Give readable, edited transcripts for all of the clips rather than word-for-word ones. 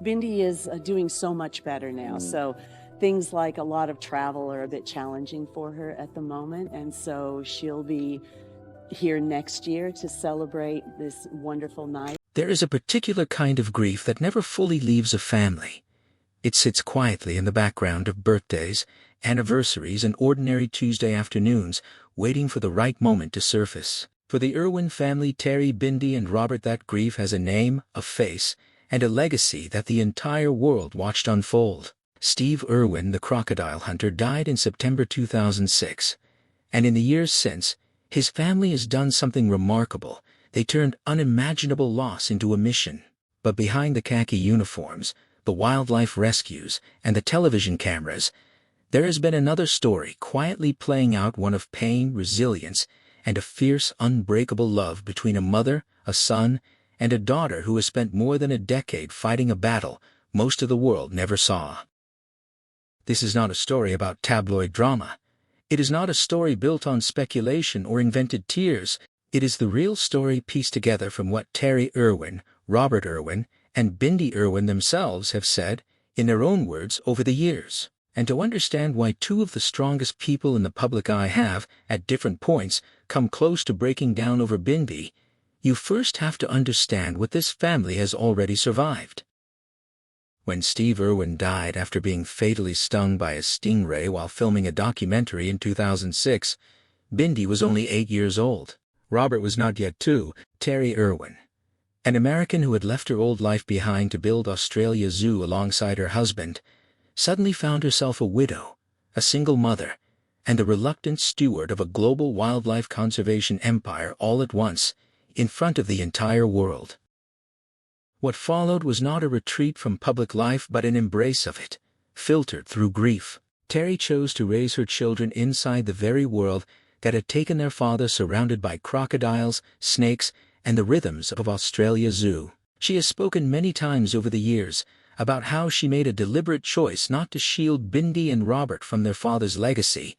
Bindi is doing so much better now. So things like a lot of travel are a bit challenging for her at the moment. And so she'll be here next year to celebrate this wonderful night. There is a particular kind of grief that never fully leaves a family. It sits quietly in the background of birthdays, anniversaries, and ordinary Tuesday afternoons, waiting for the right moment to surface. For the Irwin family, Terri, Bindi, and Robert, that grief has a name, a face, and a legacy that the entire world watched unfold. Steve Irwin, the crocodile hunter, died in September 2006, and in the years since, his family has done something remarkable. They turned unimaginable loss into a mission. But behind the khaki uniforms, the wildlife rescues, and the television cameras, there has been another story quietly playing out, one of pain, resilience, and a fierce, unbreakable love between a mother, a son, and a daughter who has spent more than a decade fighting a battle most of the world never saw. This is not a story about tabloid drama. It is not a story built on speculation or invented tears. It is the real story pieced together from what Terri Irwin, Robert Irwin, and Bindi Irwin themselves have said, in their own words, over the years. And to understand why two of the strongest people in the public eye have, at different points, come close to breaking down over Bindi, you first have to understand what this family has already survived. When Steve Irwin died after being fatally stung by a stingray while filming a documentary in 2006, Bindi was only 8 years old. Robert was not yet 2. Terri Irwin, an American who had left her old life behind to build Australia Zoo alongside her husband, suddenly found herself a widow, a single mother, and the reluctant steward of a global wildlife conservation empire all at once, in front of the entire world. What followed was not a retreat from public life but an embrace of it, filtered through grief. Terri chose to raise her children inside the very world that had taken their father, surrounded by crocodiles, snakes, and the rhythms of Australia Zoo. She has spoken many times over the years about how she made a deliberate choice not to shield Bindi and Robert from their father's legacy,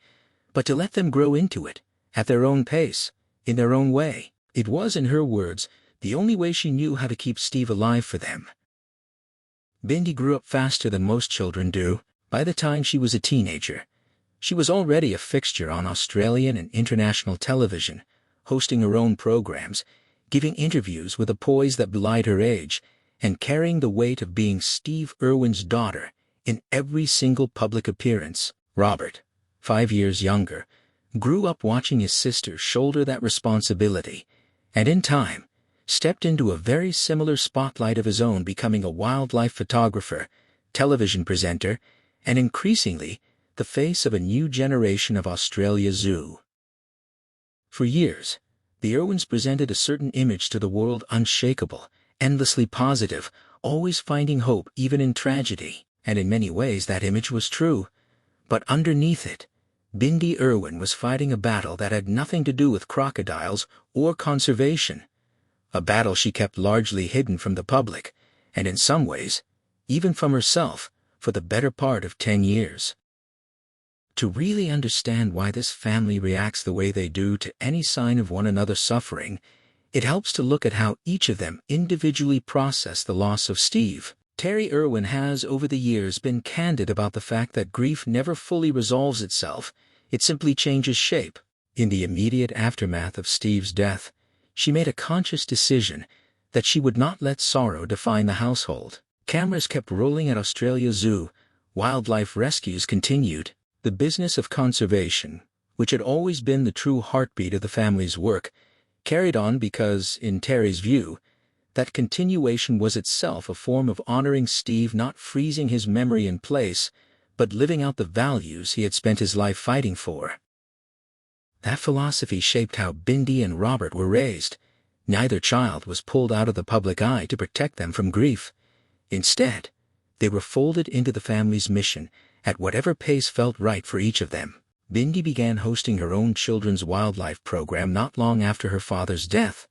but to let them grow into it, at their own pace, in their own way. It was, in her words, the only way she knew how to keep Steve alive for them. Bindi grew up faster than most children do. By the time she was a teenager, she was already a fixture on Australian and international television, hosting her own programs, giving interviews with a poise that belied her age, and carrying the weight of being Steve Irwin's daughter in every single public appearance. Robert, 5 years younger, grew up watching his sister shoulder that responsibility, and in time, stepped into a very similar spotlight of his own, becoming a wildlife photographer, television presenter, and increasingly, the face of a new generation of Australia Zoo. For years, the Irwins presented a certain image to the world: unshakable, endlessly positive, always finding hope even in tragedy. And in many ways that image was true. But underneath it, Bindi Irwin was fighting a battle that had nothing to do with crocodiles or conservation. A battle she kept largely hidden from the public, and in some ways, even from herself, for the better part of 10 years. To really understand why this family reacts the way they do to any sign of one another's suffering, it helps to look at how each of them individually processed the loss of Steve. Terri Irwin has, over the years, been candid about the fact that grief never fully resolves itself, it simply changes shape. In the immediate aftermath of Steve's death, she made a conscious decision that she would not let sorrow define the household. Cameras kept rolling at Australia Zoo, wildlife rescues continued. The business of conservation, which had always been the true heartbeat of the family's work, carried on because, in Terri's view, that continuation was itself a form of honoring Steve, not freezing his memory in place, but living out the values he had spent his life fighting for. That philosophy shaped how Bindi and Robert were raised. Neither child was pulled out of the public eye to protect them from grief. Instead, they were folded into the family's mission at whatever pace felt right for each of them. Bindi began hosting her own children's wildlife program not long after her father's death,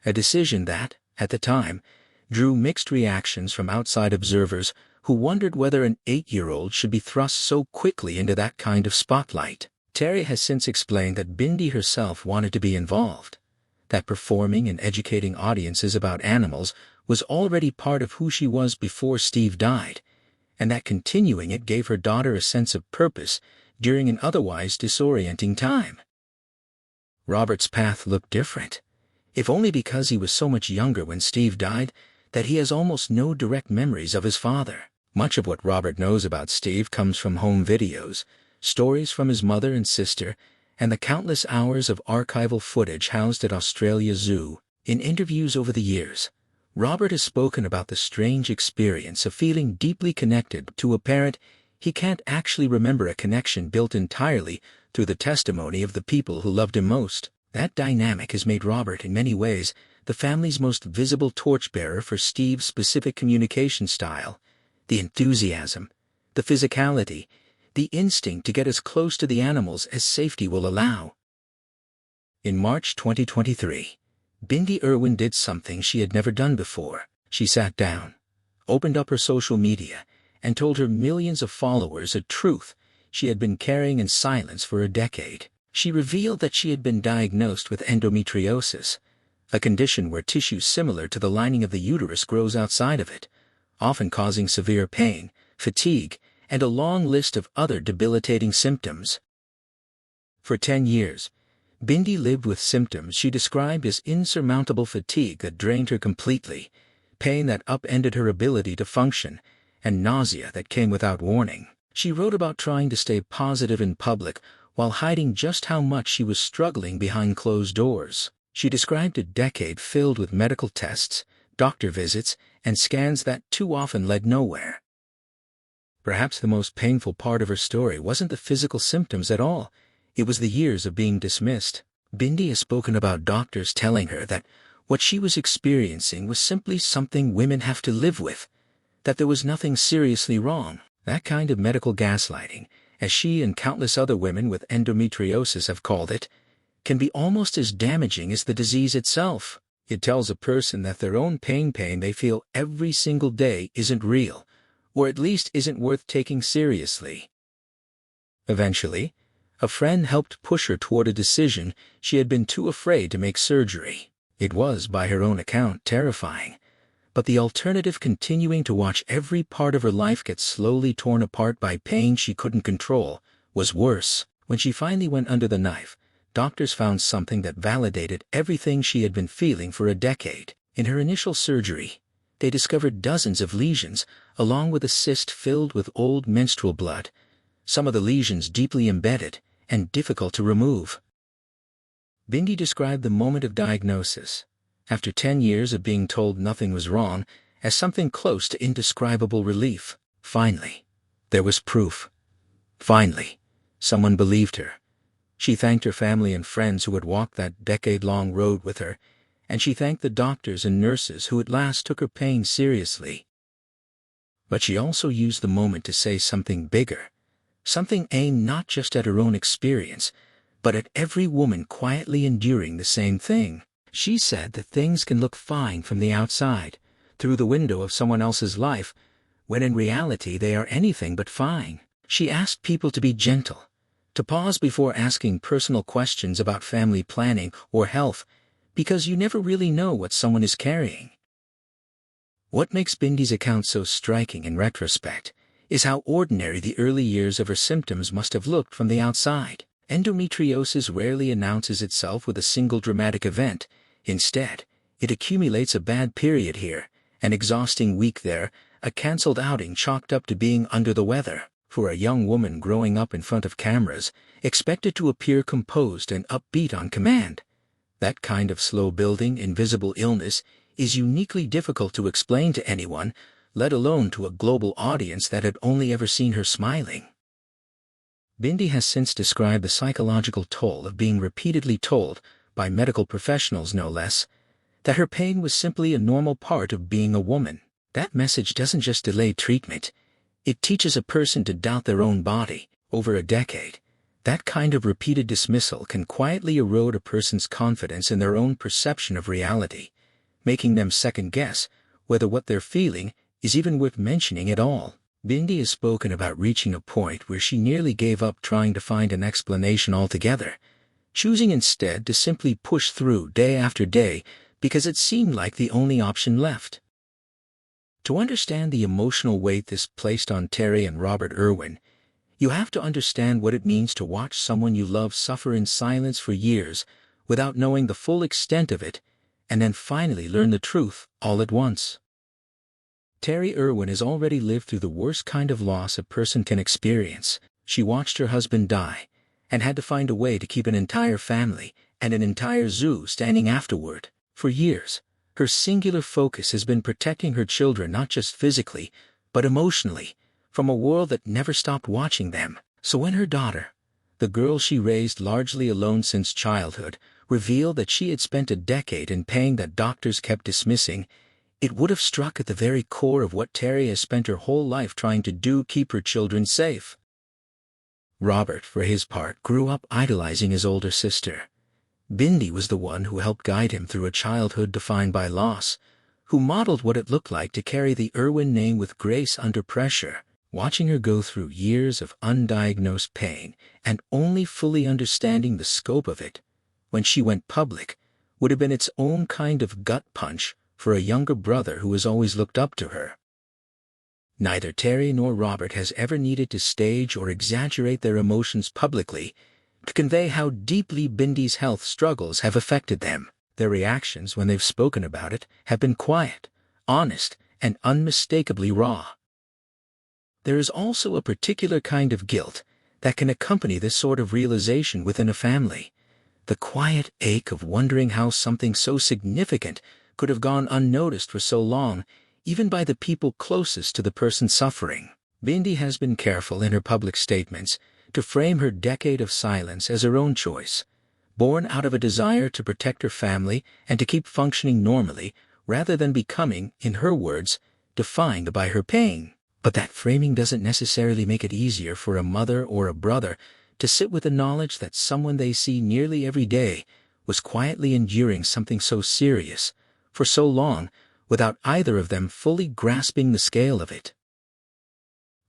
a decision that, at the time, drew mixed reactions from outside observers who wondered whether an 8-year-old should be thrust so quickly into that kind of spotlight. Terri has since explained that Bindi herself wanted to be involved. that performing and educating audiences about animals was already part of who she was before Steve died, and that continuing it gave her daughter a sense of purpose during an otherwise disorienting time. Robert's path looked different, if only because he was so much younger when Steve died that he has almost no direct memories of his father. Much of what Robert knows about Steve comes from home videos, stories from his mother and sister, and the countless hours of archival footage housed at Australia Zoo. In interviews over the years, Robert has spoken about the strange experience of feeling deeply connected to a parent he can't actually remember, a connection built entirely through the testimony of the people who loved him most. That dynamic has made Robert, in many ways, the family's most visible torchbearer for Steve's specific communication style: the enthusiasm, the physicality, the instinct to get as close to the animals as safety will allow. In March 2023, Bindi Irwin did something she had never done before. She sat down, opened up her social media, and told her millions of followers a truth she had been carrying in silence for a decade. She revealed that she had been diagnosed with endometriosis, a condition where tissue similar to the lining of the uterus grows outside of it, often causing severe pain, fatigue, and a long list of other debilitating symptoms. For 10 years, Bindi lived with symptoms she described as insurmountable fatigue that drained her completely, pain that upended her ability to function, and nausea that came without warning. She wrote about trying to stay positive in public while hiding just how much she was struggling behind closed doors. She described a decade filled with medical tests, doctor visits, and scans that too often led nowhere. Perhaps the most painful part of her story wasn't the physical symptoms at all. It was the years of being dismissed. Bindi has spoken about doctors telling her that what she was experiencing was simply something women have to live with, that there was nothing seriously wrong. That kind of medical gaslighting, as she and countless other women with endometriosis have called it, can be almost as damaging as the disease itself. It tells a person that their own pain they feel every single day isn't real, or at least isn't worth taking seriously. Eventually, a friend helped push her toward a decision she had been too afraid to make: surgery. It was, by her own account, terrifying, but the alternative, continuing to watch every part of her life get slowly torn apart by pain she couldn't control, was worse. When she finally went under the knife, doctors found something that validated everything she had been feeling for a decade. In her initial surgery, they discovered dozens of lesions, along with a cyst filled with old menstrual blood, some of the lesions deeply embedded and difficult to remove. Bindi described the moment of diagnosis, after 10 years of being told nothing was wrong, as something close to indescribable relief. Finally, there was proof. Finally, someone believed her. She thanked her family and friends who had walked that decade-long road with her, and she thanked the doctors and nurses who at last took her pain seriously. But she also used the moment to say something bigger, something aimed not just at her own experience, but at every woman quietly enduring the same thing. She said that things can look fine from the outside, through the window of someone else's life, when in reality they are anything but fine. She asked people to be gentle, to pause before asking personal questions about family planning or health, because you never really know what someone is carrying. What makes Bindi's account so striking in retrospect is how ordinary the early years of her symptoms must have looked from the outside. Endometriosis rarely announces itself with a single dramatic event. Instead, it accumulates: a bad period here, an exhausting week there, a cancelled outing chalked up to being under the weather. For a young woman growing up in front of cameras, expected to appear composed and upbeat on command, that kind of slow-building, invisible illness is uniquely difficult to explain to anyone, let alone to a global audience that had only ever seen her smiling. Bindi has since described the psychological toll of being repeatedly told, by medical professionals no less, that her pain was simply a normal part of being a woman. That message doesn't just delay treatment, it teaches a person to doubt their own body. Over a decade, that kind of repeated dismissal can quietly erode a person's confidence in their own perception of reality, making them second-guess whether what they're feeling is even worth mentioning at all. Bindi has spoken about reaching a point where she nearly gave up trying to find an explanation altogether. choosing instead to simply push through day after day because it seemed like the only option left. To understand the emotional weight this placed on Terri and Robert Irwin, you have to understand what it means to watch someone you love suffer in silence for years without knowing the full extent of it, and then finally learn the truth all at once. Terri Irwin has already lived through the worst kind of loss a person can experience. She watched her husband die, and had to find a way to keep an entire family and an entire zoo standing afterward. For years, her singular focus has been protecting her children not just physically, but emotionally, from a world that never stopped watching them. So when her daughter, the girl she raised largely alone since childhood, revealed that she had spent a decade in pain that doctors kept dismissing, it would have struck at the very core of what Terri has spent her whole life trying to do: keep her children safe. Robert, for his part, grew up idolizing his older sister. Bindi was the one who helped guide him through a childhood defined by loss, who modeled what it looked like to carry the Irwin name with grace under pressure. Watching her go through years of undiagnosed pain and only fully understanding the scope of it when she went public would have been its own kind of gut punch for a younger brother who has always looked up to her. Neither Terri nor Robert has ever needed to stage or exaggerate their emotions publicly to convey how deeply Bindi's health struggles have affected them. Their reactions when they've spoken about it have been quiet, honest, and unmistakably raw. There is also a particular kind of guilt that can accompany this sort of realization within a family. The quiet ache of wondering how something so significant could have gone unnoticed for so long, even by the people closest to the person suffering. Bindi has been careful in her public statements to frame her decade of silence as her own choice, born out of a desire to protect her family and to keep functioning normally, rather than becoming, in her words, defined by her pain. But that framing doesn't necessarily make it easier for a mother or a brother to sit with the knowledge that someone they see nearly every day was quietly enduring something so serious for so long without either of them fully grasping the scale of it.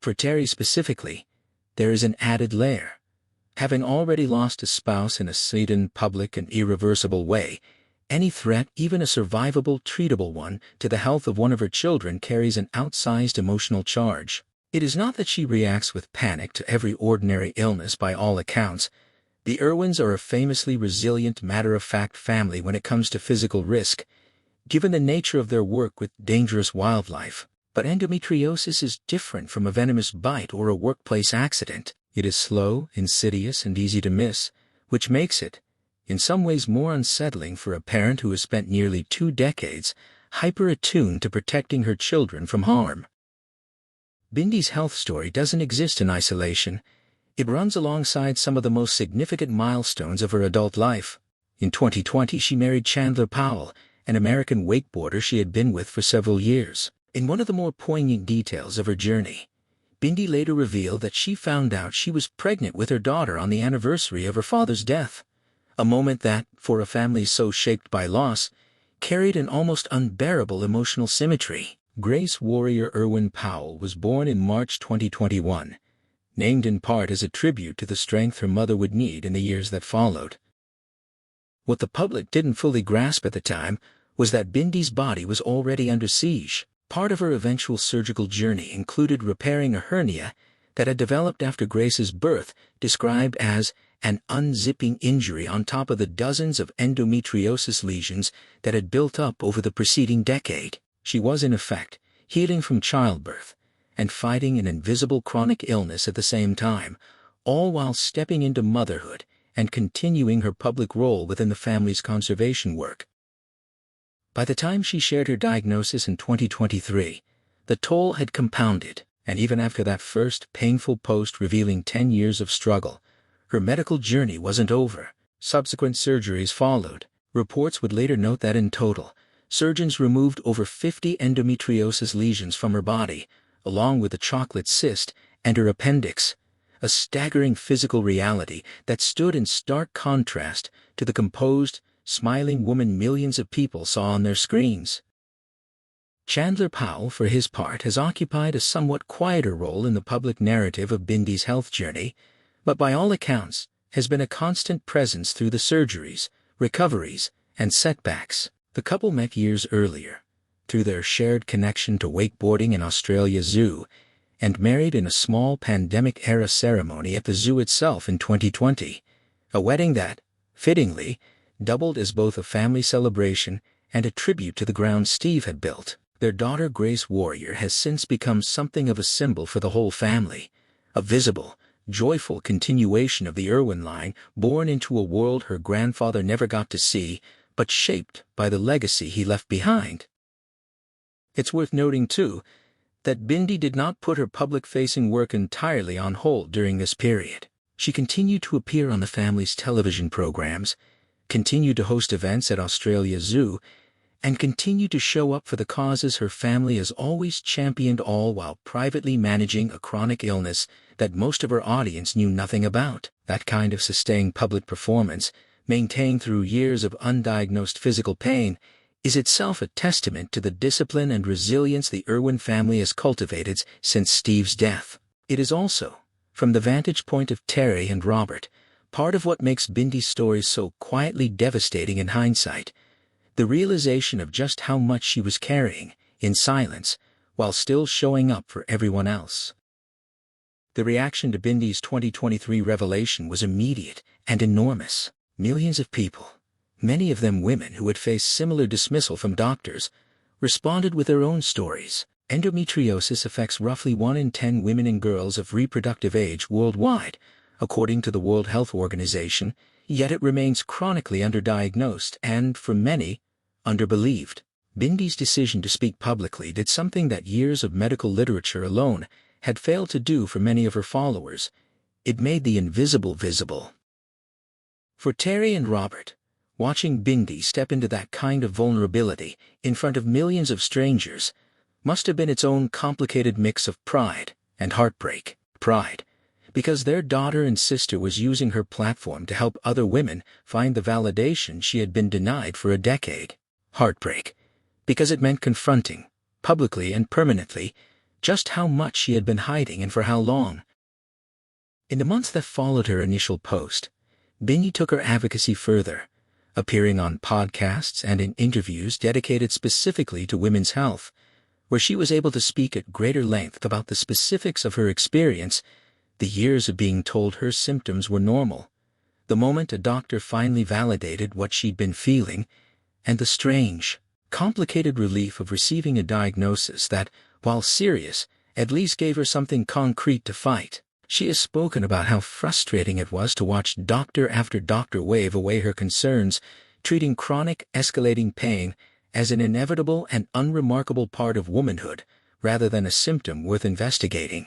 For Terri specifically, there is an added layer. Having already lost a spouse in a sudden, public, and irreversible way, any threat, even a survivable, treatable one, to the health of one of her children carries an outsized emotional charge. It is not that she reacts with panic to every ordinary illness. By all accounts, the Irwins are a famously resilient, matter-of-fact family when it comes to physical risk, given the nature of their work with dangerous wildlife. But endometriosis is different from a venomous bite or a workplace accident. It is slow, insidious, and easy to miss, which makes it, in some ways, more unsettling for a parent who has spent nearly 2 decades hyper-attuned to protecting her children from harm. Bindi's health story doesn't exist in isolation. It runs alongside some of the most significant milestones of her adult life. In 2020, she married Chandler Powell, an American wakeboarder she had been with for several years. In one of the more poignant details of her journey, Bindi later revealed that she found out she was pregnant with her daughter on the anniversary of her father's death, a moment that, for a family so shaped by loss, carried an almost unbearable emotional symmetry. Grace Warrior Irwin Powell was born in March 2021, named in part as a tribute to the strength her mother would need in the years that followed. What the public didn't fully grasp at the time was that Bindi's body was already under siege. Part of her eventual surgical journey included repairing a hernia that had developed after Grace's birth, described as an unzipping injury on top of the dozens of endometriosis lesions that had built up over the preceding decade. She was, in effect, healing from childbirth and fighting an invisible chronic illness at the same time, all while stepping into motherhood and continuing her public role within the family's conservation work. By the time she shared her diagnosis in 2023, the toll had compounded, and even after that first painful post revealing 10 years of struggle, her medical journey wasn't over. Subsequent surgeries followed. Reports would later note that in total, surgeons removed over 50 endometriosis lesions from her body, along with a chocolate cyst and her appendix, a staggering physical reality that stood in stark contrast to the composed, smiling woman millions of people saw on their screens. Chandler Powell, for his part, has occupied a somewhat quieter role in the public narrative of Bindi's health journey, but by all accounts, has been a constant presence through the surgeries, recoveries, and setbacks. The couple met years earlier, through their shared connection to wakeboarding in Australia Zoo, and married in a small pandemic-era ceremony at the zoo itself in 2020, a wedding that, fittingly, doubled as both a family celebration and a tribute to the ground Steve had built. Their daughter Grace Warrior has since become something of a symbol for the whole family, a visible, joyful continuation of the Irwin line, born into a world her grandfather never got to see, but shaped by the legacy he left behind. It's worth noting, too, that Bindi did not put her public-facing work entirely on hold during this period. She continued to appear on the family's television programs, continued to host events at Australia Zoo, and continued to show up for the causes her family has always championed, all while privately managing a chronic illness that most of her audience knew nothing about. That kind of sustained public performance, maintained through years of undiagnosed physical pain, is itself a testament to the discipline and resilience the Irwin family has cultivated since Steve's death. It is also, from the vantage point of Terri and Robert, part of what makes Bindi's story so quietly devastating in hindsight, the realization of just how much she was carrying, in silence, while still showing up for everyone else. The reaction to Bindi's 2023 revelation was immediate and enormous. Millions of people, many of them women who had faced similar dismissal from doctors, responded with their own stories. Endometriosis affects roughly 1 in 10 women and girls of reproductive age worldwide, according to the World Health Organization, yet it remains chronically underdiagnosed and, for many, underbelieved. Bindi's decision to speak publicly did something that years of medical literature alone had failed to do for many of her followers. It made the invisible visible. For Terri and Robert, watching Bindi step into that kind of vulnerability in front of millions of strangers must have been its own complicated mix of pride and heartbreak. Pride, because their daughter and sister was using her platform to help other women find the validation she had been denied for a decade. Heartbreak, because it meant confronting, publicly and permanently, just how much she had been hiding and for how long. In the months that followed her initial post, Bindi took her advocacy further, appearing on podcasts and in interviews dedicated specifically to women's health, where she was able to speak at greater length about the specifics of her experience, the years of being told her symptoms were normal, the moment a doctor finally validated what she'd been feeling, and the strange, complicated relief of receiving a diagnosis that, while serious, at least gave her something concrete to fight. She has spoken about how frustrating it was to watch doctor after doctor wave away her concerns, treating chronic, escalating pain as an inevitable and unremarkable part of womanhood, rather than a symptom worth investigating.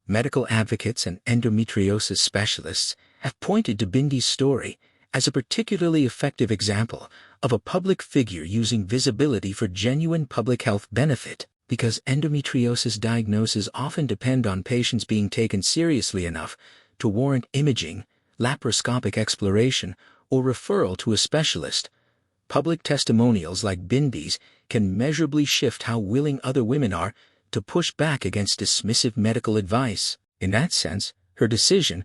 Medical advocates and endometriosis specialists have pointed to Bindi's story as a particularly effective example of a public figure using visibility for genuine public health benefit, because endometriosis diagnoses often depend on patients being taken seriously enough to warrant imaging, laparoscopic exploration, or referral to a specialist. Public testimonials like Bindi's can measurably shift how willing other women are to push back against dismissive medical advice. In that sense, her decision,